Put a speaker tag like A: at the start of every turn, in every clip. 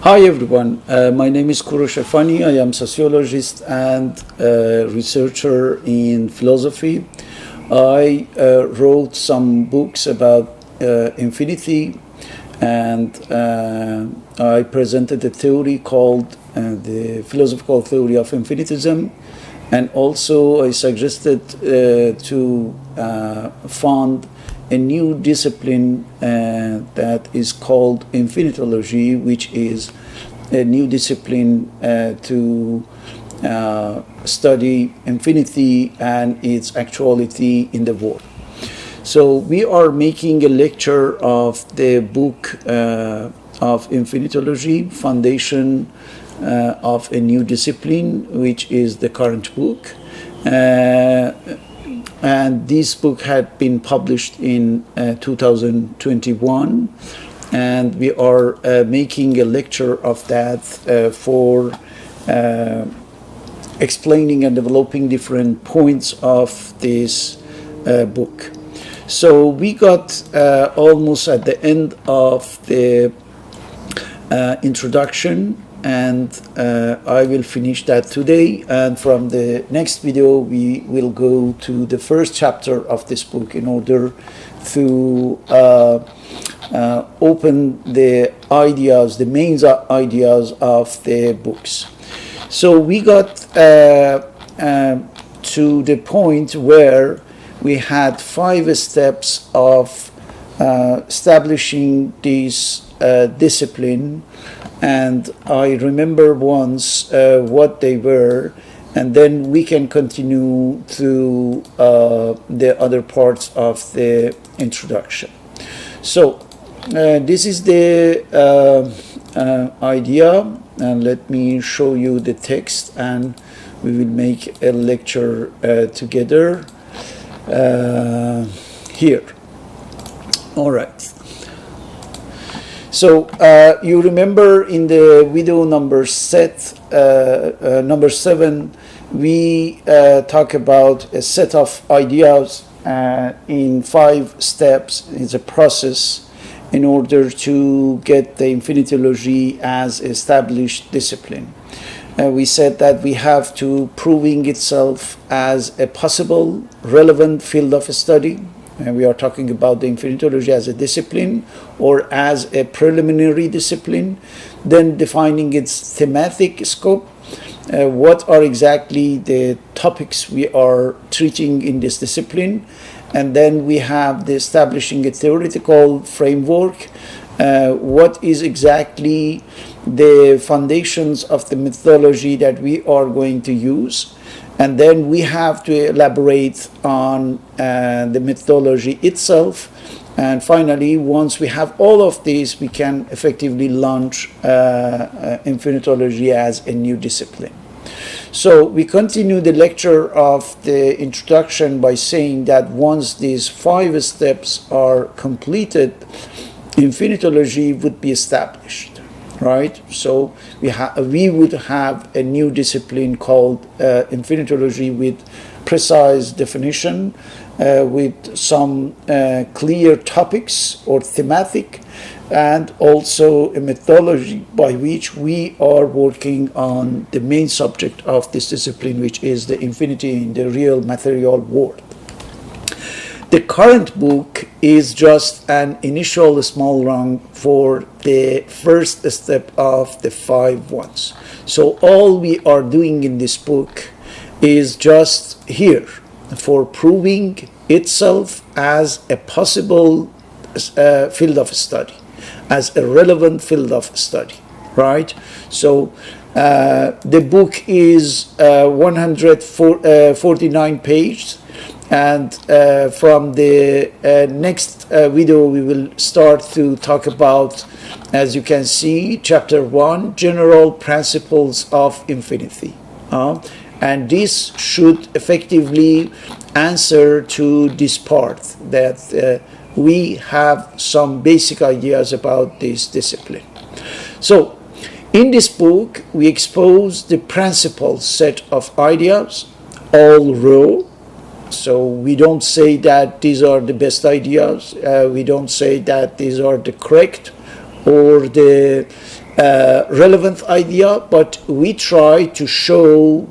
A: Hi everyone, my name is Korosh Erfani. I am sociologist and researcher in philosophy. I wrote some books about infinity, and I presented a theory called the philosophical theory of infinitism, and also I suggested to found a new discipline that is called Infinitylogy, which is a new discipline to study infinity and its actuality in the world. So we are making a lecture of the book of Infinitylogy, Foundation of a New Discipline, which is the current book. And this book had been published in 2021, and we are making a lecture of that for explaining and developing different points of this book. So we got almost at the end of the introduction, and I will finish that today, and from the next video we will go to the first chapter of this book in order to open the ideas, the main ideas of the books. So we got to the point where we had 5 steps of establishing this discipline, and I remember once what they were, and then we can continue to the other parts of the introduction. So this is the idea, and let me show you the text, and we will make a lecture together here. All right. So you remember in the video number 7, we talk about a set of ideas in 5 steps. It's a process in order to get the infinitylogy as established discipline. We said that we have to proving itself as a possible relevant field of study. And we are talking about the infinitylogy as a discipline or as a preliminary discipline, then defining its thematic scope. What are exactly the topics we are treating in this discipline? And then we have the establishing a theoretical framework. What is exactly the foundations of the methodology that we are going to use? And then we have to elaborate on the methodology itself. And finally, once we have all of these, we can effectively launch infinitology as a new discipline. So we continue the lecture of the introduction by saying that once these 5 steps are completed, infinitology would be established. Right, so we would have a new discipline called infinitylogy with precise definition, with some clear topics or thematic, and also a methodology by which we are working on the main subject of this discipline, which is the infinity in the real material world. The current book is just an initial small rung for the first step of the 5 ones. So all we are doing in this book is just here for proving itself as a possible field of study, as a relevant field of study, right? So the book is 149 pages. And from the next video, we will start to talk about, as you can see, chapter 1, general principles of infinity. And this should effectively answer to this part that we have some basic ideas about this discipline. So in this book, we expose the principal set of ideas, all raw. So we don't say that these are the best ideas. We don't say that these are the correct or the relevant idea, but we try to show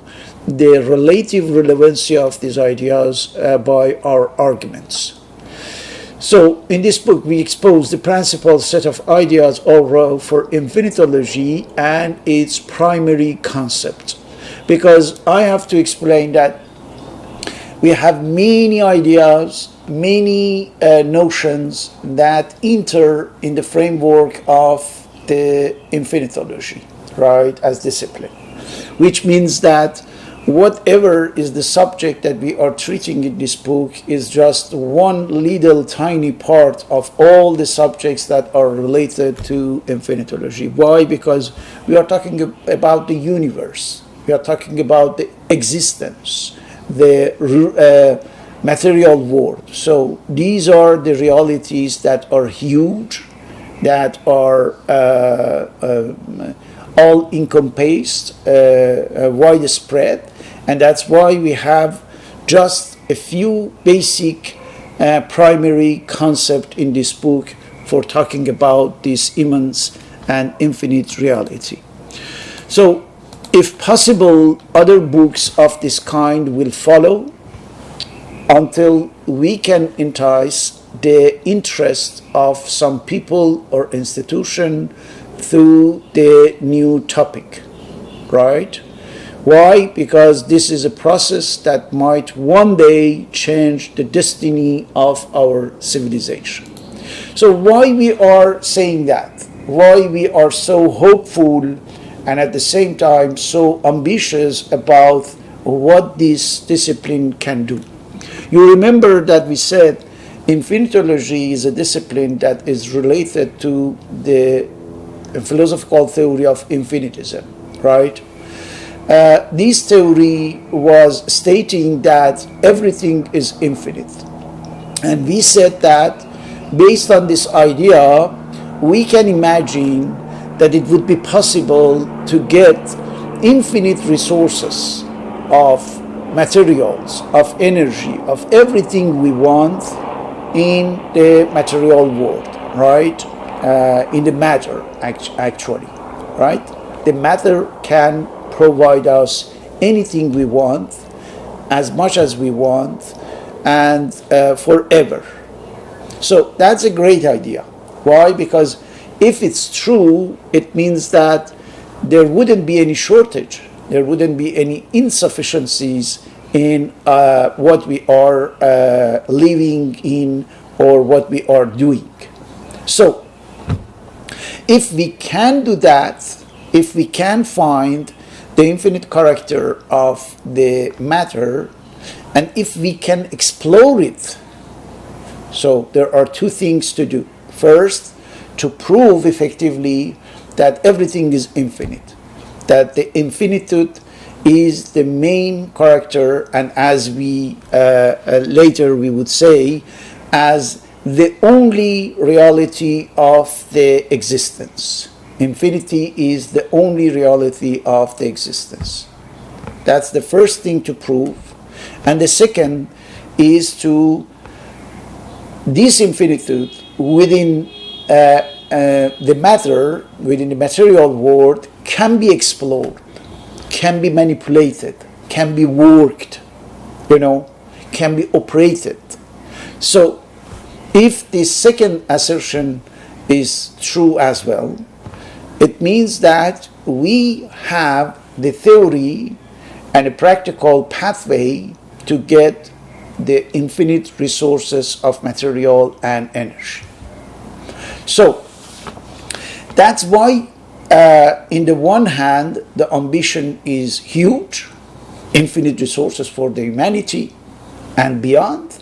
A: the relative relevancy of these ideas by our arguments. So in this book, we expose the principal set of ideas overall for infinitology and its primary concept. Because I have to explain that we have many ideas, many notions that enter in the framework of the infinitology, right, as discipline. Which means that whatever is the subject that we are treating in this book is just one little tiny part of all the subjects that are related to infinitology. Why? Because we are talking about the universe. We are talking about the existence, the material world. So these are the realities that are huge, that are all encompassed, widespread, and that's why we have just a few basic primary concepts in this book for talking about this immense and infinite reality. So, if possible, other books of this kind will follow until we can entice the interest of some people or institution through the new topic, right? Why? Because this is a process that might one day change the destiny of our civilization. So why we are saying that? Why we are so hopeful and at the same time so ambitious about what this discipline can do? You remember that we said infinitology is a discipline that is related to the philosophical theory of infinitism, right? This theory was stating that everything is infinite. And we said that based on this idea, we can imagine that it would be possible to get infinite resources of materials, of energy, of everything we want in the material world, right? In the matter, actually, right? The matter can provide us anything we want, as much as we want, and forever. So that's a great idea. Why? Because if it's true, it means that there wouldn't be any shortage, there wouldn't be any insufficiencies in what we are living in or what we are doing. So, if we can do that, if we can find the infinite character of the matter, and if we can explore it, so there are two things to do. First, to prove effectively that everything is infinite, that the infinitude is the main character, and as we later we would say, as the only reality of the existence. Infinity is the only reality of the existence. That's the first thing to prove. And the second is to this infinitude within the matter, within the material world, can be explored, can be manipulated, can be worked, can be operated. So if this second assertion is true as well, it means that we have the theory and a practical pathway to get the infinite resources of material and energy. So that's why in the one hand the ambition is huge, infinite resources for the humanity and beyond,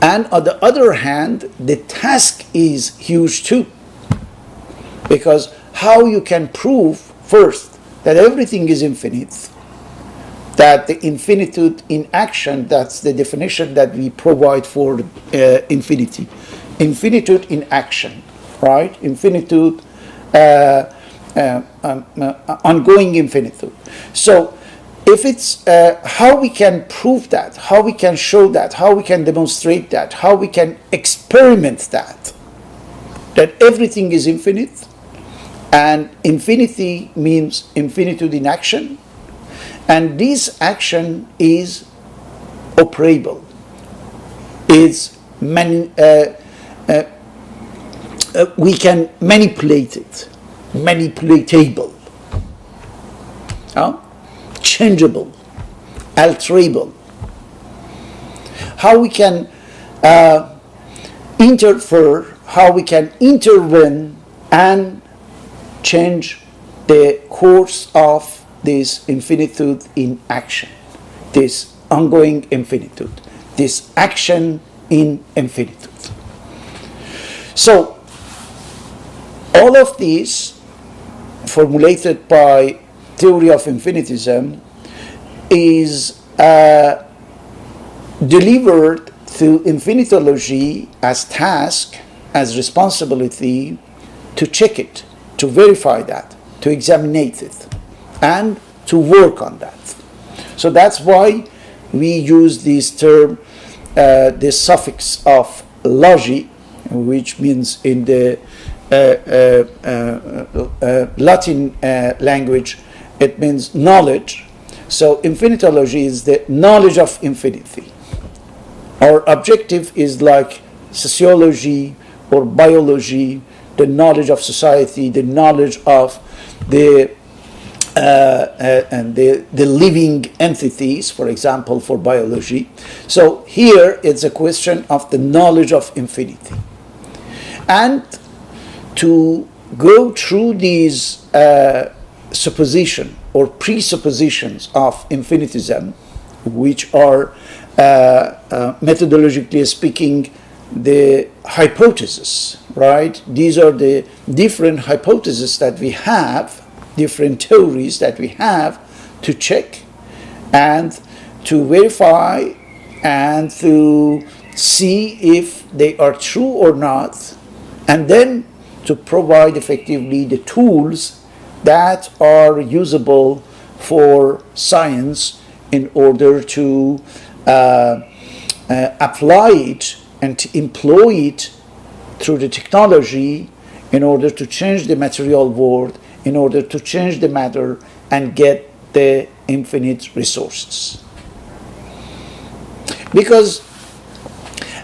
A: and on the other hand the task is huge too, because how you can prove first that everything is infinite, that the infinitude in action, that's the definition that we provide for infinity. Infinitude in action, right? Infinitude, ongoing infinitude. So if it's how we can prove that, how we can show that, how we can demonstrate that, how we can experiment that, that everything is infinite, and infinity means infinitude in action, and this action is operable, is we can manipulate it, manipulatable, changeable, alterable. How we can interfere, how we can intervene and change the course of this infinitude in action, this ongoing infinitude, this action in infinitude. So, all of these, formulated by theory of infinitism, is delivered through infinitology as task, as responsibility to check it, to verify that, to examine it, and to work on that. So that's why we use this term, this suffix of logy, which means in the Latin language, it means knowledge. So infinitology is the knowledge of infinity. Our objective is like sociology or biology, the knowledge of society, the knowledge of the living entities, for example, for biology. So here it's a question of the knowledge of infinity. And to go through these supposition or presuppositions of infinitism, which are methodologically speaking the hypotheses, right? These are the different hypotheses that we have, different theories that we have to check and to verify and to see if they are true or not, and then to provide effectively the tools that are usable for science in order to apply it and to employ it through the technology in order to change the material world, in order to change the matter and get the infinite resources. Because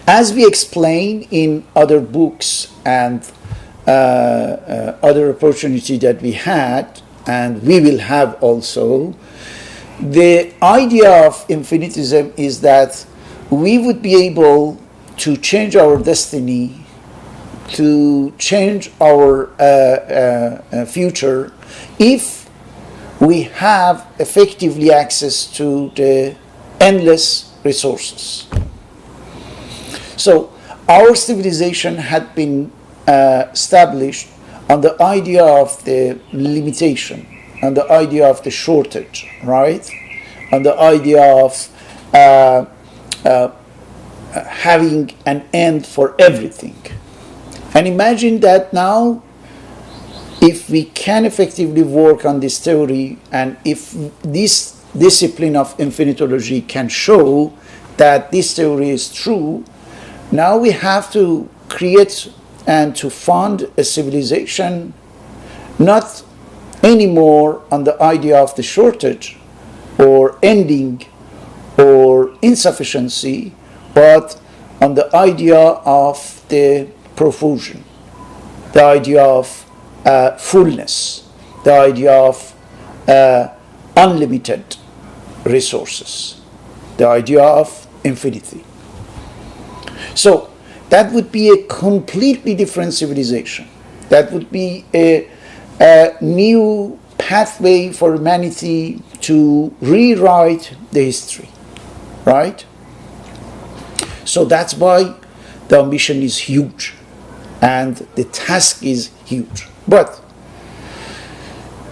A: as we explain in other books and other opportunity that we had, and we will have also, the idea of infinitism is that we would be able to change our destiny, to change our future, if we have effectively access to the endless resources. So our civilization had been established on the idea of the limitation, on the idea of the shortage, right? On the idea of having an end for everything. And imagine that now, if we can effectively work on this theory, and if this discipline of infinitology can show that this theory is true, now we have to create and to fund a civilization not anymore on the idea of the shortage or ending or insufficiency, but on the idea of the profusion, the idea of fullness, the idea of unlimited resources, the idea of infinity. So that would be a completely different civilization. That would be a new pathway for humanity to rewrite the history, right? So that's why the ambition is huge and the task is huge. But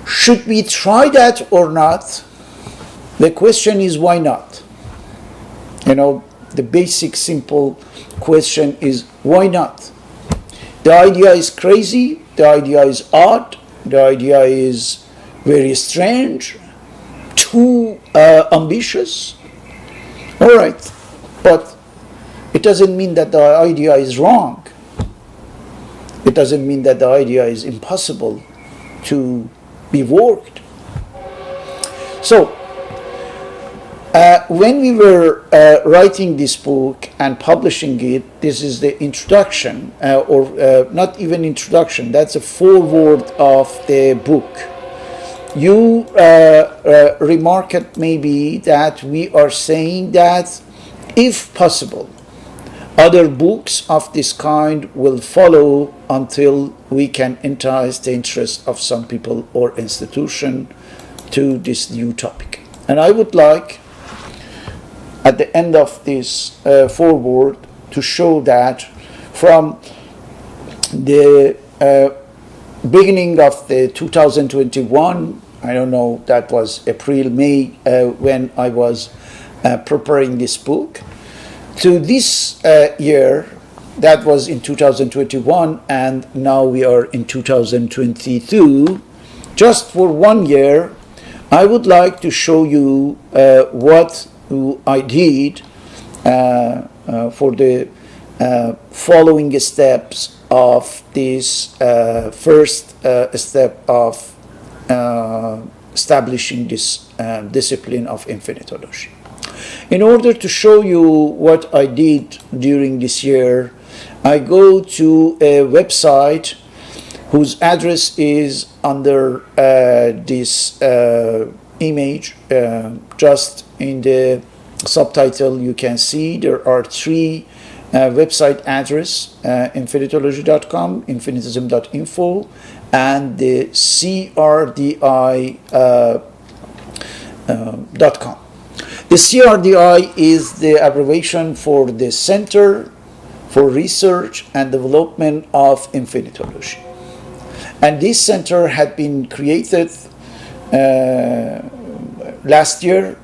A: should we try that or not? The question is, why not? You know, the basic simple question is, why not? The idea is crazy, the idea is odd, the idea is very strange, too ambitious. All right, but it doesn't mean that the idea is wrong. it doesn't mean that the idea is impossible to be worked. So, when we were writing this book and publishing it, this is the introduction, or not even introduction, that's a foreword of the book. You remarked maybe that we are saying that if possible, other books of this kind will follow until we can entice the interest of some people or institution to this new topic. And I would like, at the end of this foreword, to show that from the beginning of the 2021, I don't know, that was April, May, when I was preparing this book, to this year, that was in 2021, and now we are in 2022, just for 1 year, I would like to show you what I did for the following steps of this first step of establishing this discipline of infinitology. In order to show you what I did during this year, I go to a website whose address is under this image. Just in the subtitle you can see there are 3 website address, infinitylogy.com, infinitism.info, and the CRDI.com. The CRDI is the abbreviation for the Center for Research and Development of Infinitylogy. And this center had been created last year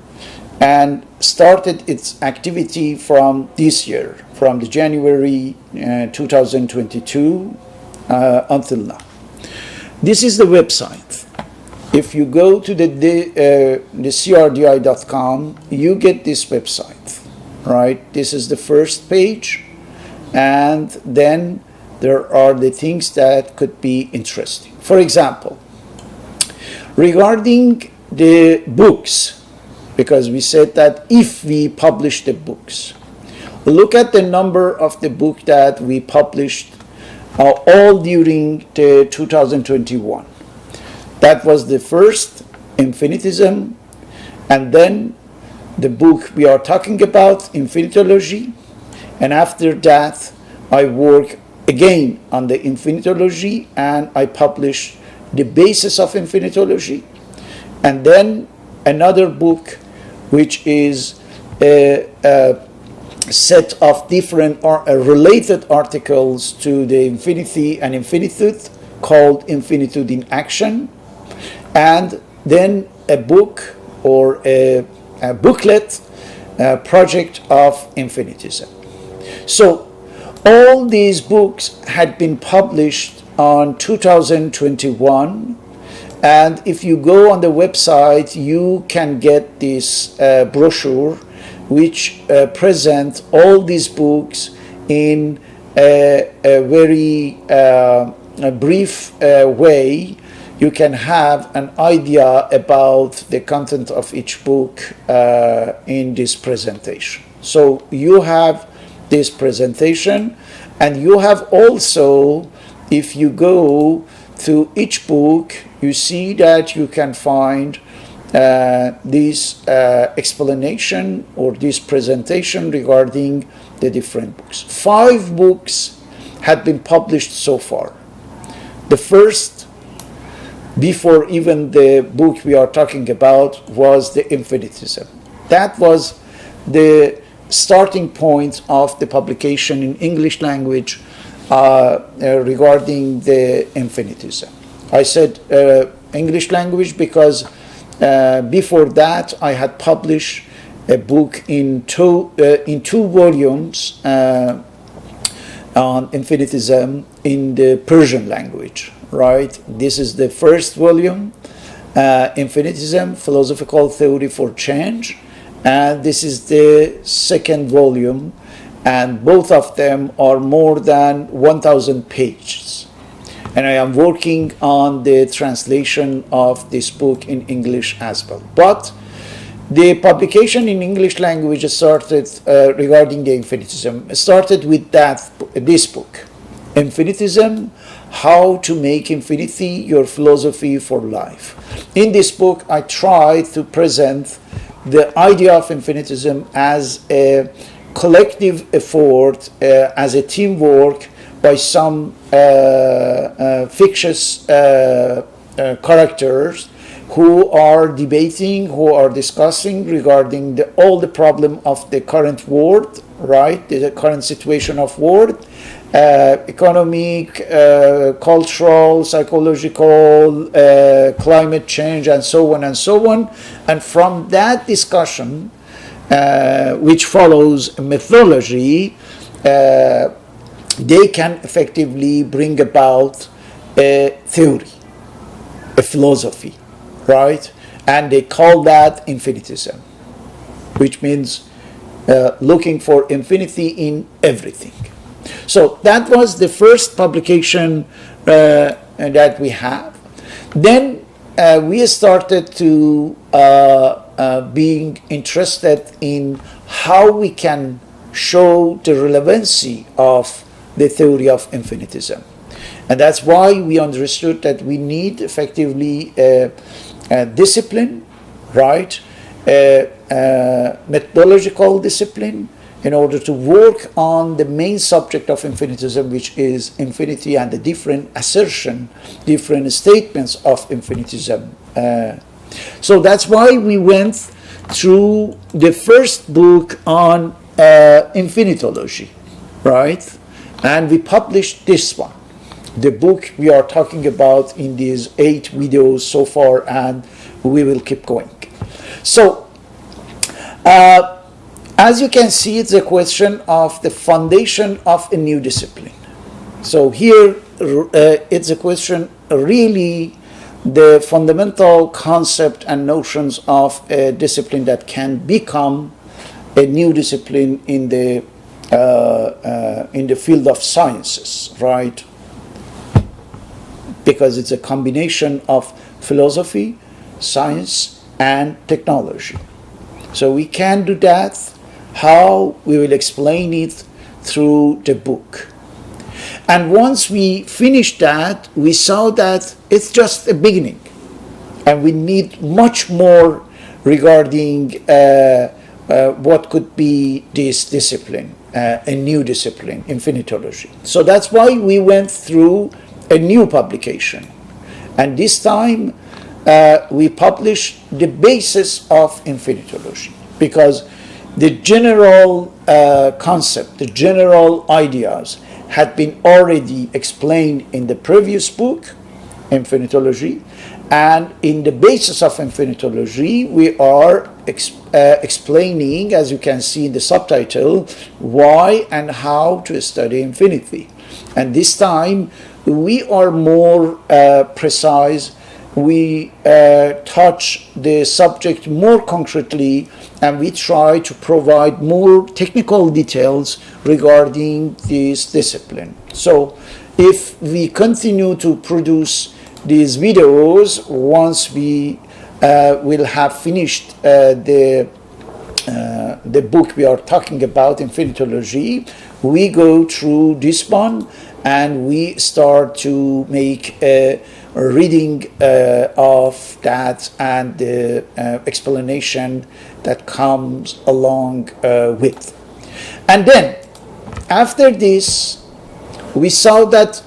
A: and started its activity from this year, from the January 2022 until now. This is the website. If you go to the CRDI.com, you get this website, right? This is the first page, and then there are the things that could be interesting. For example, regarding the books, because we said that if we publish the books, look at the number of the book that we published all during the 2021. That was the first, Infinitism, and then the book we are talking about, Infinitylogy, and after that I work again on the Infinitylogy and I publish the basis of Infinitylogy, and then another book which is a set of different related articles to the infinity and infinitude called Infinitude in Action, and then a book or a booklet project of infinitism. So all these books had been published on 2021, and if you go on the website you can get this brochure which presents all these books in a very brief way. You can have an idea about the content of each book in this presentation. So you have this presentation, and you have also, if you go to each book, you see that you can find this explanation or this presentation regarding the different books. 5 books had been published so far. The first, before even the book we are talking about, was the Infinitism. That was the starting point of the publication in English language regarding the Infinitism. I said English language because before that I had published a book in two volumes on Infinitism in the Persian language. Right, this is the first volume, Infinitism, Philosophical Theory for Change, and this is the second volume, and both of them are more than 1,000 pages. And I am working on the translation of this book in English as well. But the publication in English language started regarding the infinitism. Started with this book, Infinitism: How to Make Infinity Your Philosophy for Life. In this book, I try to present the idea of infinitism as a collective effort, as a teamwork by some fictitious characters who are debating, who are discussing regarding all the problem of the current world, right? The current situation of world, economic, cultural, psychological, climate change, and so on and so on. And from that discussion, which follows mythology, they can effectively bring about a theory, a philosophy, right? And they call that infinitism, which means looking for infinity in everything. So that was the first publication that we have. Then we started to being interested in how we can show the relevancy of the theory of infinitism. And that's why we understood that we need effectively a discipline, right? Methodological discipline in order to work on the main subject of infinitism, which is infinity and the different assertion, different statements of infinitism. So that's why we went through the first book on infinitylogy, right? And we published this one, the book we are talking about in these 8 videos so far, and we will keep going. So, as you can see, it's a question of the foundation of a new discipline. So here, it's a question really the fundamental concept and notions of a discipline that can become a new discipline in the field of sciences, right? Because it's a combination of philosophy, science, and technology. So we can do that. How? We will explain it through the book. And once we finished that, we saw that it's just a beginning. And we need much more regarding what could be this discipline, a new discipline, infinitology. So that's why we went through a new publication. And this time we published the basis of infinitology, because the general concept, the general ideas had been already explained in the previous book, Infinitylogy, and in the basis of Infinitylogy, we are explaining, as you can see in the subtitle, why and how to study infinity. And this time, we are more precise. We touch the subject more concretely, and we try to provide more technical details regarding this discipline. So if we continue to produce these videos, once we will have finished the book we are talking about, Infinitylogy, we go through this one and we start to make a reading of that and the explanation that comes along with. And then, after this, we saw that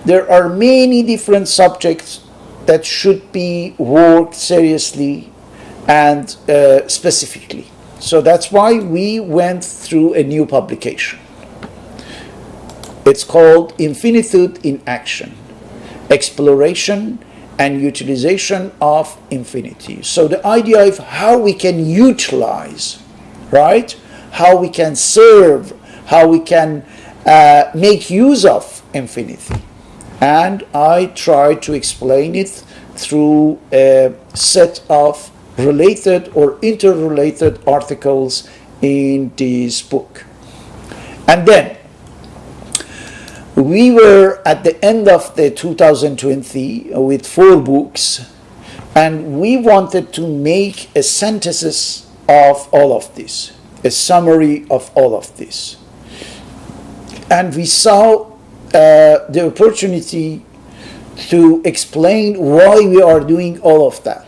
A: there are many different subjects that should be worked seriously and specifically. So that's why we went through a new publication. It's called Infinitude in Action: Exploration and Utilization of Infinity. So the idea of how we can utilize, right? How we can serve, how we can make use of infinity. And I try to explain it through a set of related or interrelated articles in this book. And then We were at the end of the 2020 with 4 books, and we wanted to make a synthesis of all of this, a summary of all of this. And we saw the opportunity to explain why we are doing all of that,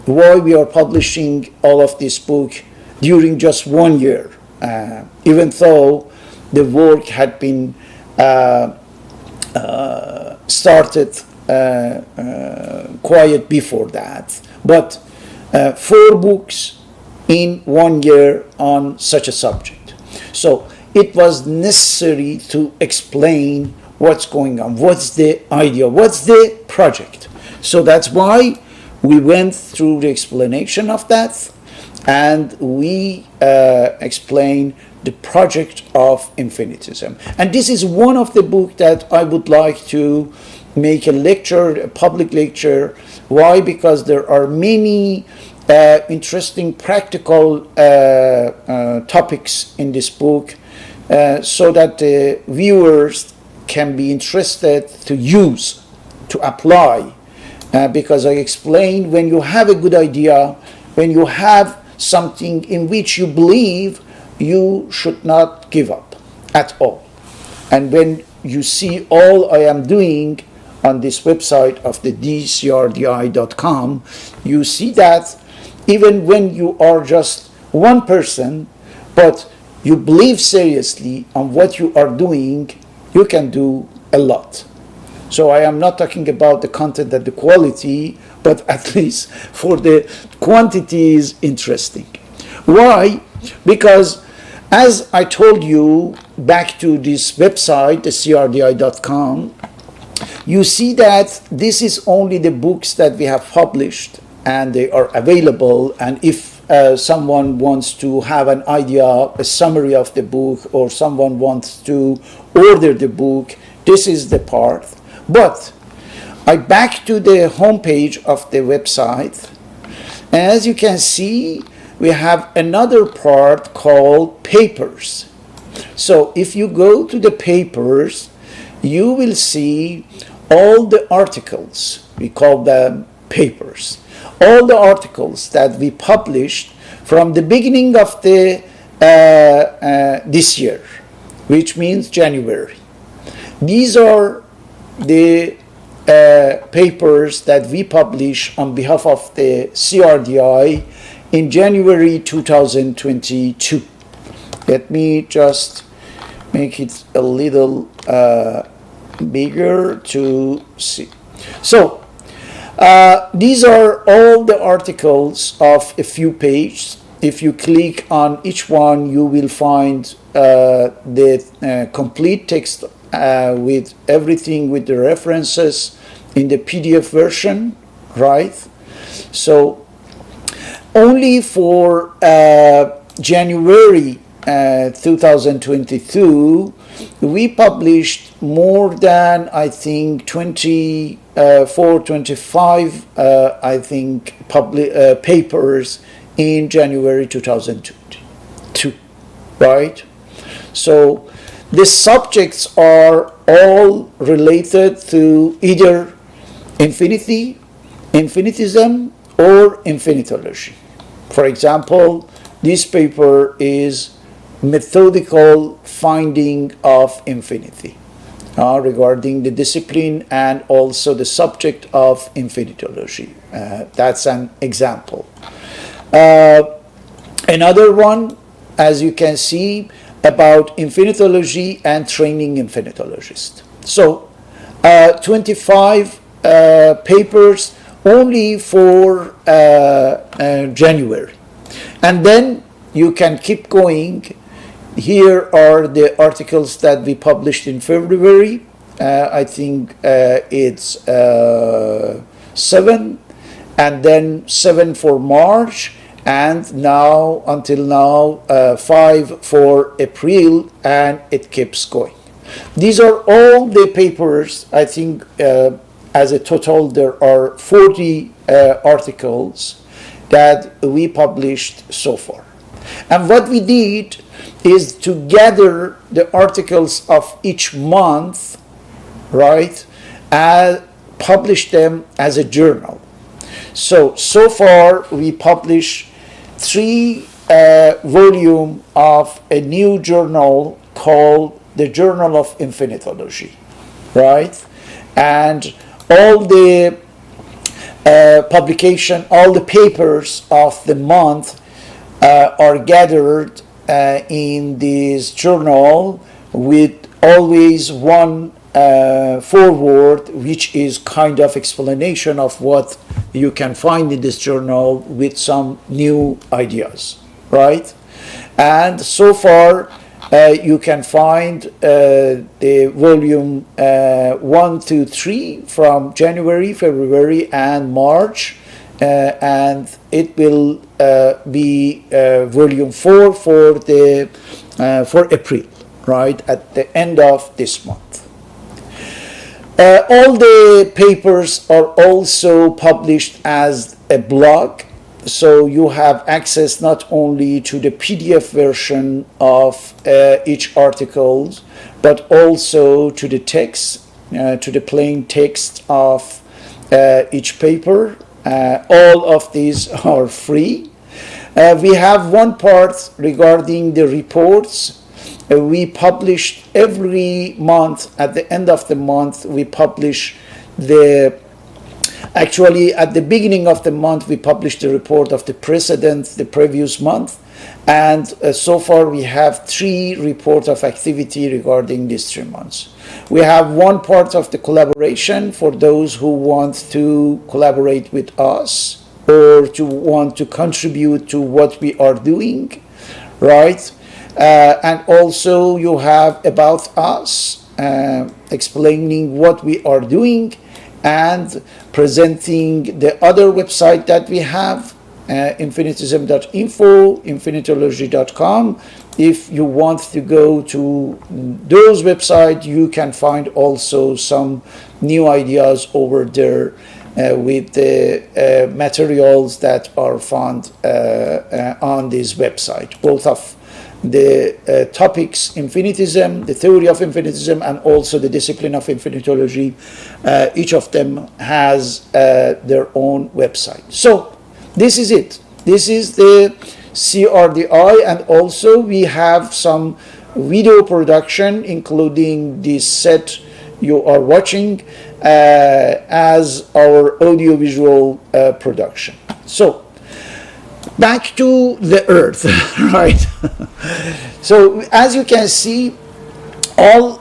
A: why we are publishing all of this book during just 1 year, even though the work had been started quite before that. But 4 books in 1 year on such a subject. So it was necessary to explain what's going on, what's the idea, what's the project. So that's why we went through the explanation of that, and we explained the project of infinitism. And this is one of the books that I would like to make a lecture, a public lecture. Why? Because there are many interesting practical topics in this book, so that the viewers can be interested to use, to apply. Because I explained, when you have a good idea, when you have something in which you believe, you should not give up at all. And when you see all I am doing on this website of the dcrdi.com, you see that even when you are just one person, but you believe seriously on what you are doing, you can do a lot. So I am not talking about the content and the quality, but at least for the quantity is interesting. Why? Because as I told you, back to this website, the crdi.com, you see that this is only the books that we have published, and they are available. And if someone wants to have an idea, a summary of the book, or someone wants to order the book, this is the part. But I back to the homepage of the website, and as you can see, we have another part called papers. So if you go to the papers, you will see all the articles, we call them papers, all the articles that we published from the beginning of the this year, which means January. These are the papers that we publish on behalf of the CRDI in January 2022. Let me just make it a little bigger to see. So these are all the articles of a few pages. If you click on each one, you will find the complete text with everything, with the references in the PDF version, right? So only for January 2022, we published more than, I think, 25 I think papers in January 2022, right? So the subjects are all related to either infinity, infinitism, or infinitology. For example, this paper is methodical finding of infinity, regarding the discipline and also the subject of infinitology. That's an example. Another one, as you can see, about infinitology and training infinitologists. So 25 papers only for January. And then you can keep going. Here are the articles that we published in February. I think it's 7, and then 7 for March, and now, until now, 5 for April, and it keeps going. These are all the papers. I think as a total there are 40 articles that we published so far. And what we did is to gather the articles of each month right? And publish them as a journal. So far we publish 3 volume of a new journal called the Journal of Infinitylogy, right? And all the publication, all the papers of the month are gathered in this journal with always one foreword, which is kind of explanation of what you can find in this journal with some new ideas, right? And so far, you can find the volume 1 to 3 from January, February, and March, and it will be volume 4 for April, right, at the end of this month. All the papers are also published as a blog, so you have access not only to the PDF version of each article, but also to the text, to the plain text of each paper. All of these are free. We have one part regarding the reports. We published every month, at the end of the month, we publish actually at the beginning of the month, we published the report of the previous month. And so far we have 3 reports of activity regarding these 3 months. We have one part of the collaboration for those who want to collaborate with us or to want to contribute to what we are doing, right? And also you have about us, explaining what we are doing and presenting the other website that we have, infinitism.info, infinitylogy.com. If you want to go to those websites, you can find also some new ideas over there with the materials that are found on this website, both of the topics, infinitism, the theory of infinitism, and also the discipline of infinitology. Each of them has their own website. So this is it. This is the CRDI, and also we have some video production, including this set you are watching, as our audiovisual production. So back to the earth, right? So as you can see, all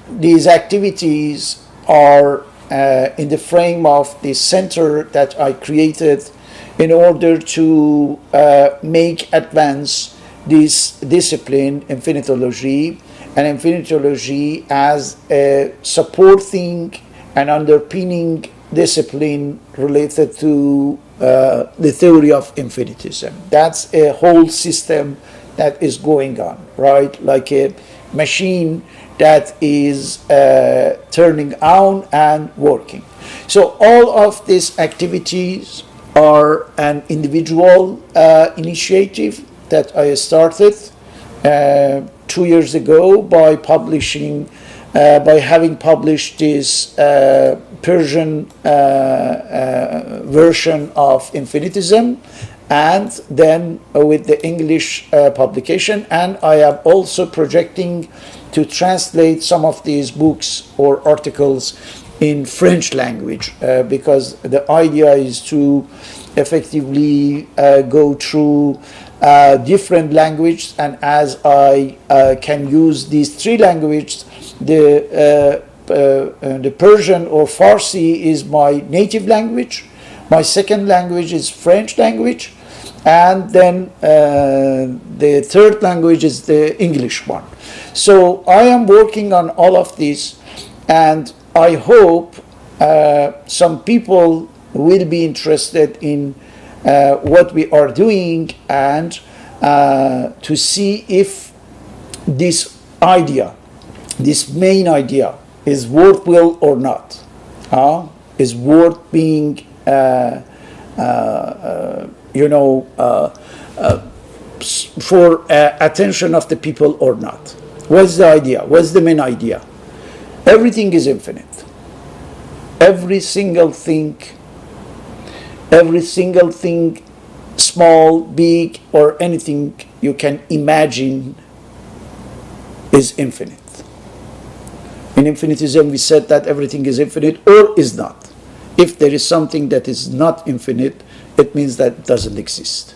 A: these activities are in the frame of the center that I created in order to advance this discipline, infinitology, and infinitology as a supporting and underpinning discipline related to the theory of infinitism. That's a whole system that is going on, right? Like a machine that is turning on and working. So all of these activities are an individual initiative that I started 2 years ago by having published this Persian version of infinitism, and then with the English publication. And I am also projecting to translate some of these books or articles in French language, because the idea is to effectively go through different languages, and as I can use these 3 languages, the Persian or Farsi is my native language, my second language is French language, and then the third language is the English one. So I am working on all of this, and I hope some people will be interested in what we are doing, and to see if this idea, this main idea, is worthwhile or not, is worth being, for attention of the people or not. What's the idea? What's the main idea? Everything is infinite. Every single thing, small, big, or anything you can imagine is infinite. In infinitism, we said that everything is infinite or is not. If there is something that is not infinite, it means that it doesn't exist.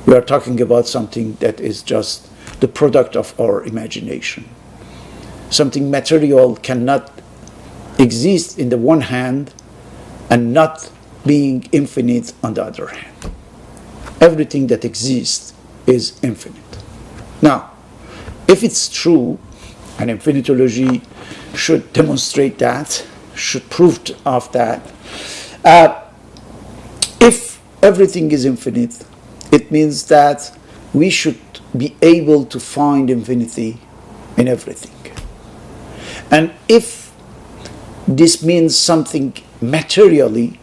A: We are talking about something that is just the product of our imagination. Something material cannot exist in the one hand and not being infinite on the other hand. Everything that exists is infinite. Now, if it's true, and infinitology should demonstrate that, should prove of that, if everything is infinite, it means that we should be able to find infinity in everything. And if this means something materially,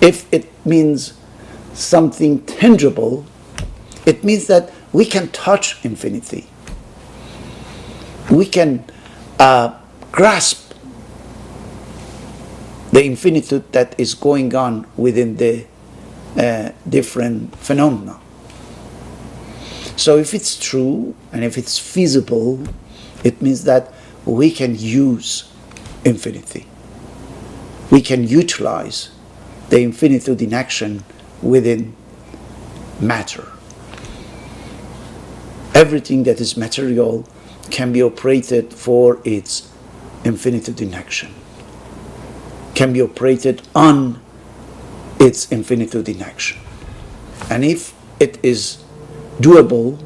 A: if it means something tangible, it means that we can touch infinity. We can grasp the infinitude that is going on within the different phenomena. So if it's true and if it's feasible, it means that we can use infinity. We can utilize the infinitude in action within matter. Everything that is material can be operated for its infinitude in action, can be operated on its infinitude in action. And if it is doable,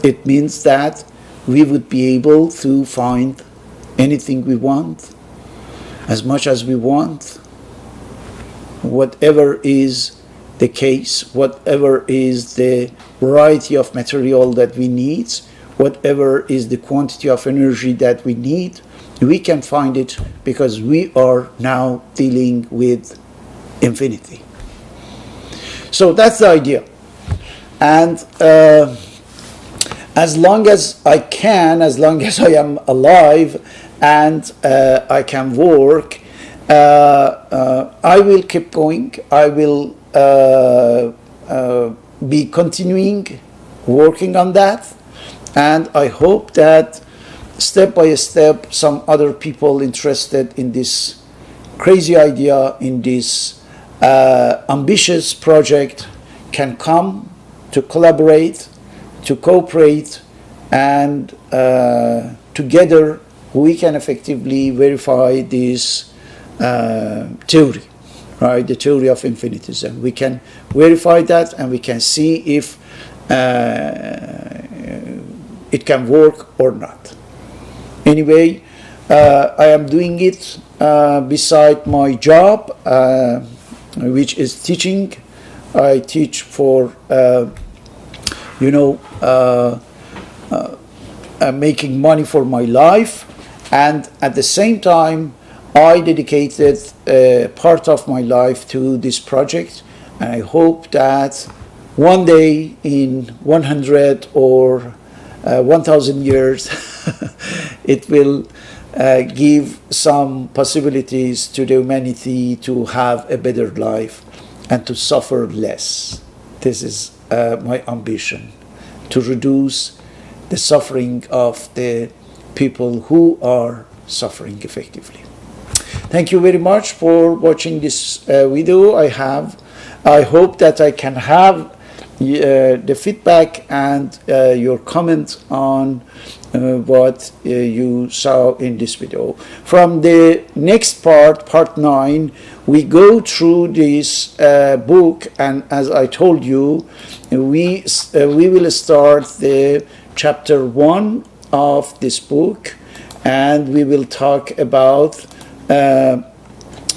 A: it means that we would be able to find anything we want, as much as we want, whatever is the case, whatever is the variety of material that we need, whatever is the quantity of energy that we need, we can find it because we are now dealing with infinity. So that's the idea. And as long as I can, as long as I am alive and I can work, I will keep going. I will be continuing working on that. And I hope that step by step, some other people interested in this crazy idea, in this ambitious project, can come to collaborate, to cooperate, and together we can effectively verify this theory, right? The theory of infinitism. We can verify that and we can see if it can work or not. Anyway, I am doing it beside my job, which is teaching. I teach for, making money for my life, and at the same time, I dedicated part of my life to this project, and I hope that one day in 100 or 1,000 years, it will give some possibilities to the humanity to have a better life and to suffer less. This is my ambition, to reduce the suffering of the people who are suffering effectively. Thank you very much for watching this video. I hope that I can have the feedback and your comments on what you saw in this video. From the next part 9, we go through this book, and as I told you, we will start the chapter 1 of this book, and we will talk about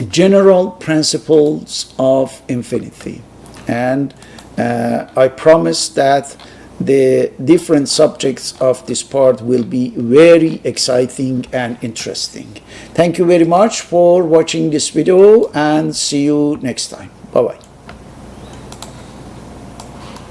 A: general principles of infinity. And I promise that the different subjects of this part will be very exciting and interesting. Thank you very much for watching this video, and see you next time. Bye-bye.